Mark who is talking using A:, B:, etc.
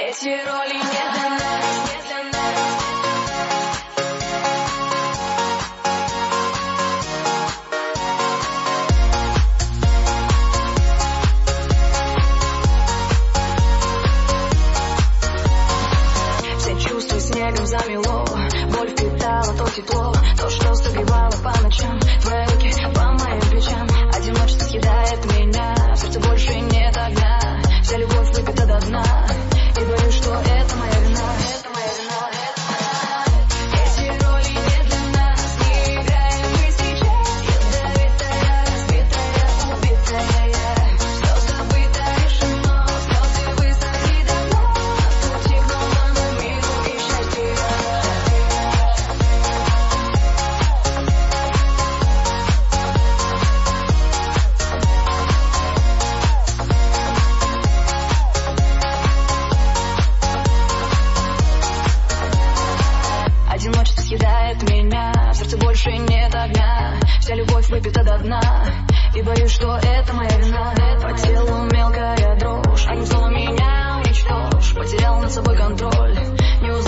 A: Эти роли не для нас, не для нас. Все чувства снегом замело, боль впитала то тепло, то, что согревало по ночам. Твои руки по моим плечам, одиночество съедает меня, в сердце больше нет огня, вся любовь выпита до дна, и боюсь, что это моя вина, это моя вина, это моя вина. Эти роли не для нас, не играем мы сейчас, ядовитая, разбитая, убитая я, все забыто решено, слезы высохли давно, на пути к новому миру и счастью. Одиночество съедает меня, в сердце больше нет огня, вся любовь выпита до дна, и боюсь, что это моя вина. По телу мелкая дрожь, одним словом меня уничтожь, потерял над собой контроль, не узнал.